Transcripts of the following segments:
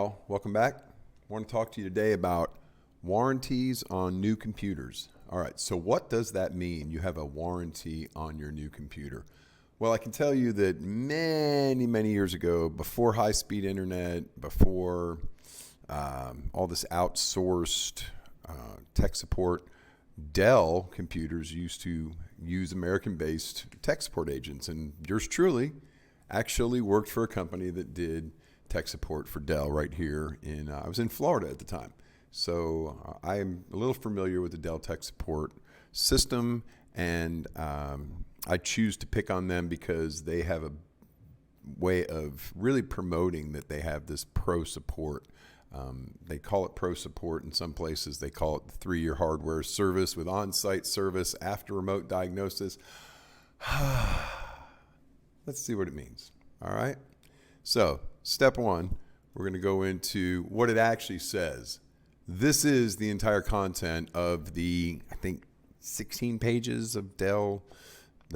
Dell. Welcome back. I want to talk to you today about warranties on new computers. All right, so what does that mean? You have a warranty on your new computer. Well, I can tell you that many years ago, before high-speed internet, before all this outsourced tech support, Dell computers used to use American-based tech support agents, and yours truly actually worked for a company that did tech support for Dell right here I was in Florida at the time. So I'm a little familiar with the Dell tech support system, and I choose to pick on them because they have a way of really promoting that they have this pro support. They call it pro support in some places. They call it the 3-year hardware service with on-site service after remote diagnosis. Let's see what it means. All right. So step one, we're going to go into what it actually says. This is the entire content of the, I think, 16 pages of the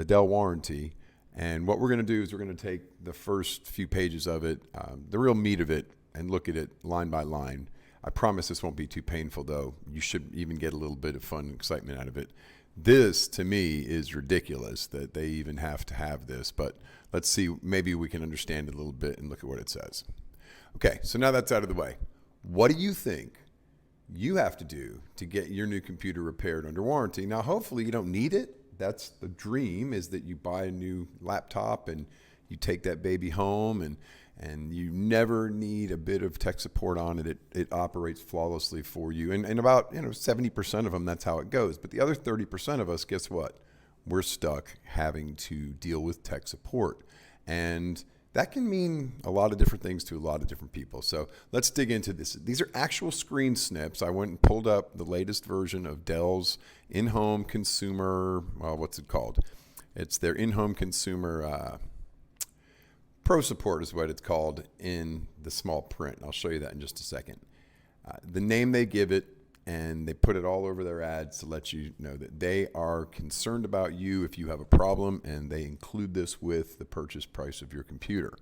Dell warranty. And what we're going to do is we're going to take the first few pages of it, the real meat of it, and look at it line by line. I promise this won't be too painful, though. You should even get a little bit of fun and excitement out of it. This, to me, is ridiculous that they even have to have this, but let's see, maybe we can understand it a little bit and look at what it says. Okay, so now that's out of the way. What do you think you have to do to get your new computer repaired under warranty? Now, hopefully you don't need it. That's the dream, is that you buy a new laptop and you take that baby home and you never need a bit of tech support on it. It operates flawlessly for you. And about 70% of them, that's how it goes. But the other 30% of us, guess what? We're stuck having to deal with tech support. And that can mean a lot of different things to a lot of different people. So let's dig into this. These are actual screen snips. I went and pulled up the latest version of Dell's in-home consumer, well, what's it called? It's their in-home consumer pro support is what it's called in the small print. I'll show you that in just a second. The name they give it, and they put it all over their ads to let you know that they are concerned about you if you have a problem, and they include this with the purchase price of your computer.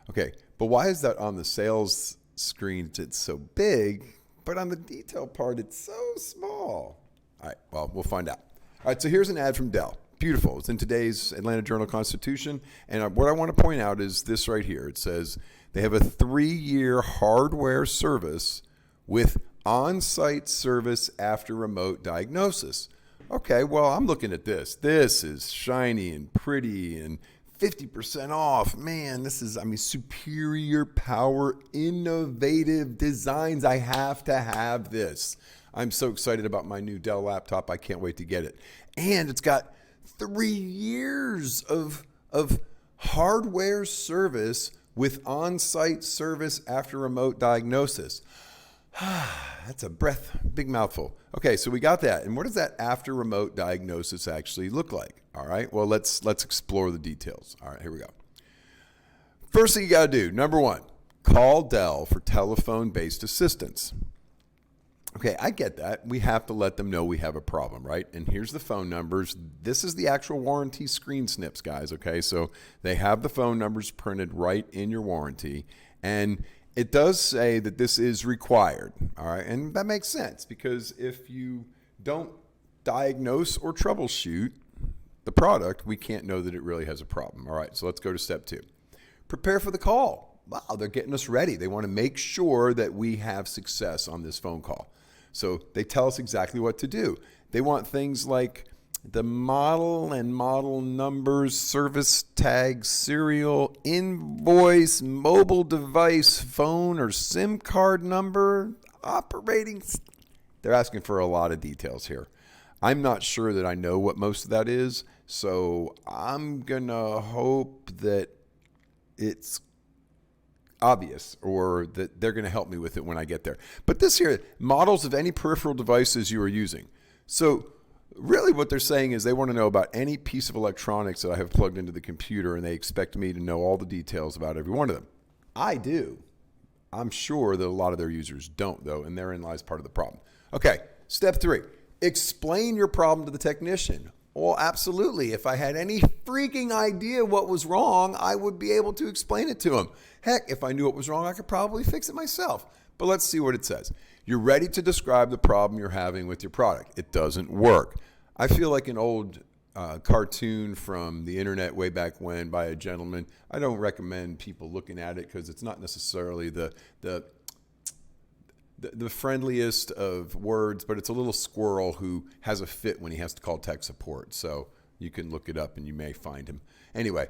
Okay, but why is that on the sales screen it's so big, but on the detail part it's so small? All right, well, we'll find out. All right, so here's an ad from Dell. Beautiful. It's in today's Atlanta Journal-Constitution. And what I want to point out is this right here. It says they have a 3-year hardware service with on-site service after remote diagnosis. Okay, well, I'm looking at this. This is shiny and pretty and 50% off. Man, this is, superior power, innovative designs. I have to have this. I'm so excited about my new Dell laptop. I can't wait to get it. And it's got 3 years of hardware service with on-site service after remote diagnosis. That's a big mouthful. Okay, so we got that. And what does that after remote diagnosis actually look like? All right, well, let's explore the details. All right, here we go. First thing you got to do, number one, call Dell for telephone-based assistance. Okay, I get that. We have to let them know we have a problem, right? And here's the phone numbers. This is the actual warranty screen snips, guys, okay? So they have the phone numbers printed right in your warranty. And it does say that this is required, all right? And that makes sense, because if you don't diagnose or troubleshoot the product, we can't know that it really has a problem. All right, so let's go to step 2. Prepare for the call. Wow, they're getting us ready. They want to make sure that we have success on this phone call. So they tell us exactly what to do. They want things like the model and model numbers, service tag, serial, invoice, mobile device, phone or SIM card number, operating. They're asking for a lot of details here. I'm not sure that I know what most of that is, so I'm going to hope that it's obvious, or that they're going to help me with it when I get there. But this here, models of any peripheral devices you are using. So really what they're saying is they want to know about any piece of electronics that I have plugged into the computer, and they expect me to know all the details about every one of them. I do. I'm sure that a lot of their users don't, though, and therein lies part of the problem. Okay, step 3. Explain your problem to the technician. Well, absolutely. If I had any freaking idea what was wrong, I would be able to explain it to him. Heck, if I knew what was wrong, I could probably fix it myself. But let's see what it says. You're ready to describe the problem you're having with your product. It doesn't work. I feel like an old cartoon from the internet way back when by a gentleman. I don't recommend people looking at it because it's not necessarily the friendliest of words, but it's a little squirrel who has a fit when he has to call tech support. So you can look it up and you may find him. Anyway,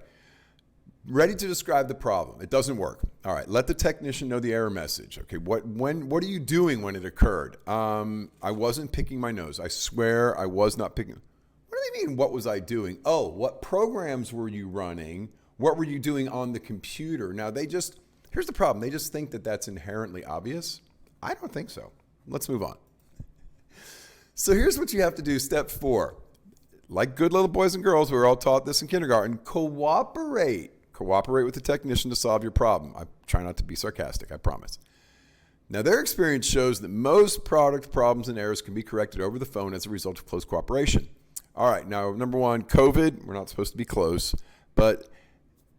ready to describe the problem. It doesn't work. All right, let the technician know the error message. Okay, what are you doing when it occurred? I wasn't picking my nose. I swear I was not picking. What do they mean, what was I doing? Oh, what programs were you running? What were you doing on the computer? Now, here's the problem. They just think that that's inherently obvious. I don't think so. Let's move on. So here's what you have to do. Step 4. Like good little boys and girls, we were all taught this in kindergarten. Cooperate. Cooperate with the technician to solve your problem. I try not to be sarcastic, I promise. Now, their experience shows that most product problems and errors can be corrected over the phone as a result of close cooperation. All right, now, number 1, COVID. We're not supposed to be close, but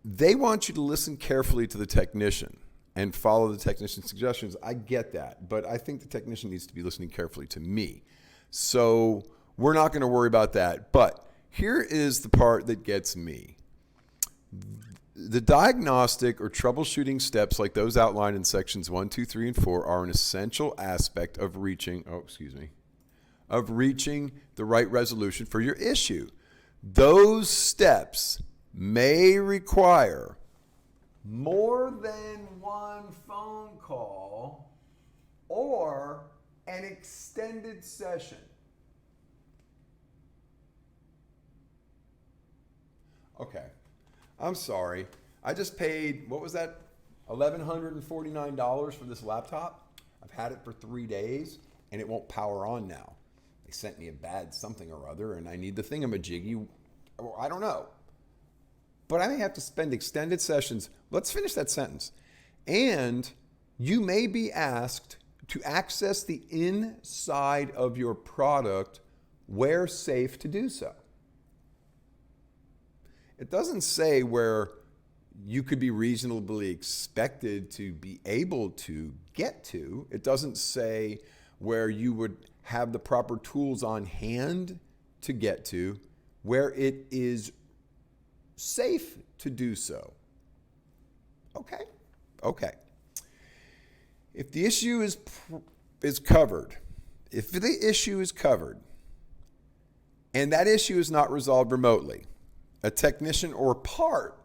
they want you to listen carefully to the technician and follow the technician's suggestions. I get that, but I think the technician needs to be listening carefully to me. So we're not going to worry about that. But here is the part that gets me. The diagnostic or troubleshooting steps like those outlined in sections 1, 2, 3, and 4 are an essential aspect of reaching the right resolution for your issue. Those steps may require more than one phone call or an extended session. Okay, I'm sorry. I just paid, what was that, $1,149 for this laptop. I've had it for 3 days and it won't power on now. They sent me a bad something or other and I need the thingamajiggy. I don't know. But I may have to spend extended sessions. Let's finish that sentence. And you may be asked to access the inside of your product where safe to do so. It doesn't say where you could be reasonably expected to be able to get to. It doesn't say where you would have the proper tools on hand to get to, where it is safe to do so. Okay. If the issue is covered, and that issue is not resolved remotely, a technician or part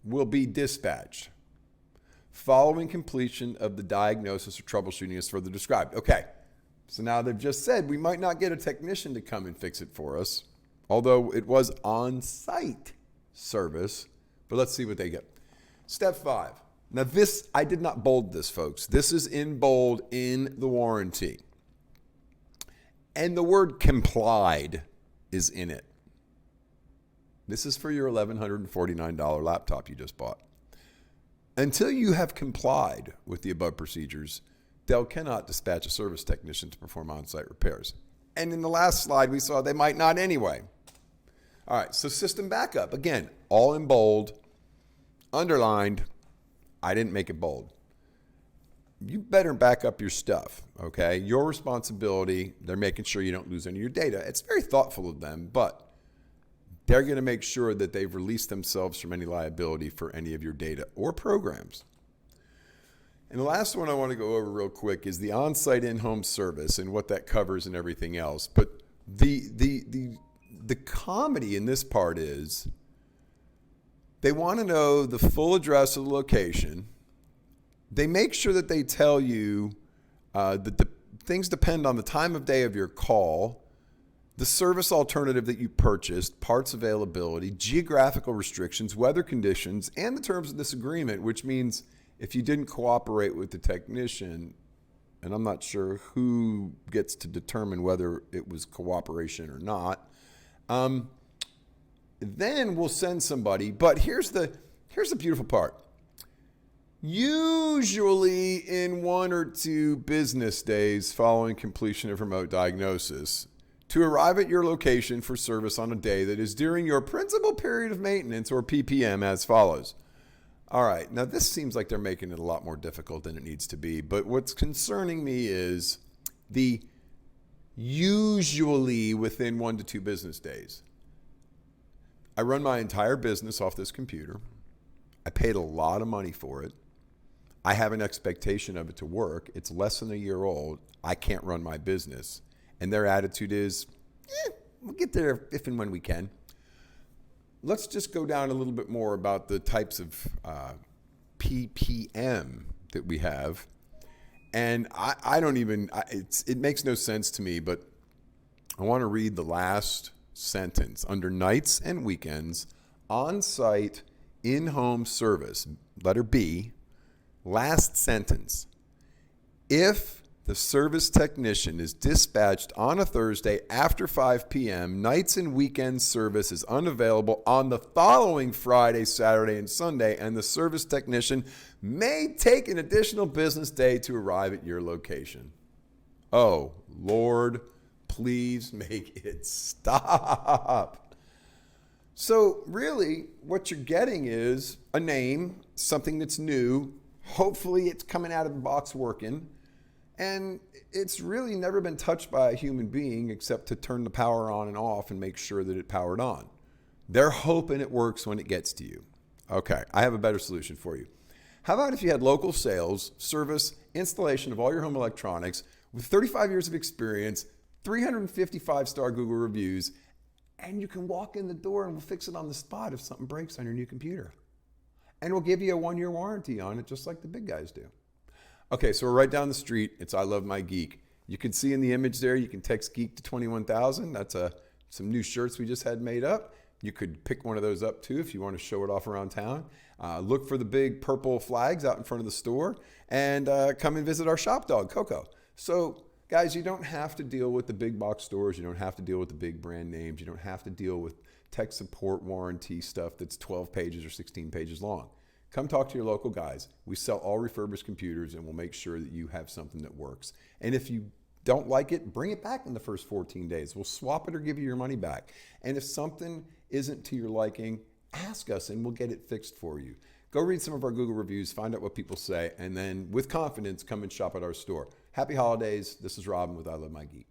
will be dispatched following completion of the diagnosis or troubleshooting as further described. Okay, so now they've just said we might not get a technician to come and fix it for us, although it was on-site service, but let's see what they get. Step 5. Now this, I did not bold this, folks. This is in bold in the warranty. And the word complied is in it. This is for your $1,149 laptop you just bought. Until you have complied with the above procedures, Dell cannot dispatch a service technician to perform on-site repairs. And in the last slide we saw they might not anyway. All right, so system backup. Again, all in bold, underlined. I didn't make it bold. You better back up your stuff, okay? Your responsibility. They're making sure you don't lose any of your data. It's very thoughtful of them, but they're going to make sure that they've released themselves from any liability for any of your data or programs. And the last one I want to go over real quick is the on-site in-home service and what that covers and everything else. But the comedy in this part is they want to know the full address of the location. They make sure that they tell you that the things depend on the time of day of your call, the service alternative that you purchased, parts availability, geographical restrictions, weather conditions, and the terms of this agreement, which means if you didn't cooperate with the technician, and I'm not sure who gets to determine whether it was cooperation or not, then we'll send somebody. But here's the beautiful part. Usually in 1 or 2 business days following completion of remote diagnosis, to arrive at your location for service on a day that is during your principal period of maintenance, or PPM, as follows. All right, now this seems like they're making it a lot more difficult than it needs to be, but what's concerning me is the usually within 1 to 2 business days. I run my entire business off this computer. I paid a lot of money for it. I have an expectation of it to work. It's less than a year old. I can't run my business. And their attitude is, we'll get there if and when we can. Let's just go down a little bit more about the types of PPM that we have. And I don't even, it makes no sense to me, but I want to read the last sentence. Under nights and weekends, on-site, in-home service, letter B, last sentence. If the service technician is dispatched on a Thursday after 5 p.m., nights and weekend service is unavailable on the following Friday, Saturday, and Sunday, and the service technician may take an additional business day to arrive at your location. Oh, Lord, please make it stop. So really, what you're getting is a name, something that's new. Hopefully it's coming out of the box working. And it's really never been touched by a human being except to turn the power on and off and make sure that it powered on. They're hoping it works when it gets to you. Okay, I have a better solution for you. How about if you had local sales, service, installation of all your home electronics with 35 years of experience, 355-star Google reviews, and you can walk in the door and we'll fix it on the spot if something breaks on your new computer. And we'll give you a 1-year warranty on it, just like the big guys do. Okay, so we're right down the street. It's iluvmygeek. You can see in the image there, you can text geek to 21,000. That's some new shirts we just had made up. You could pick one of those up too if you want to show it off around town. Look for the big purple flags out in front of the store and come and visit our shop dog, Coco. So guys, you don't have to deal with the big box stores. You don't have to deal with the big brand names. You don't have to deal with tech support warranty stuff that's 12 pages or 16 pages long. Come talk to your local guys. We sell all refurbished computers and we'll make sure that you have something that works. And if you don't like it, bring it back in the first 14 days. We'll swap it or give you your money back. And if something isn't to your liking, ask us and we'll get it fixed for you. Go read some of our Google reviews, find out what people say, and then with confidence, come and shop at our store. Happy holidays. This is Robin with iluvmygeek.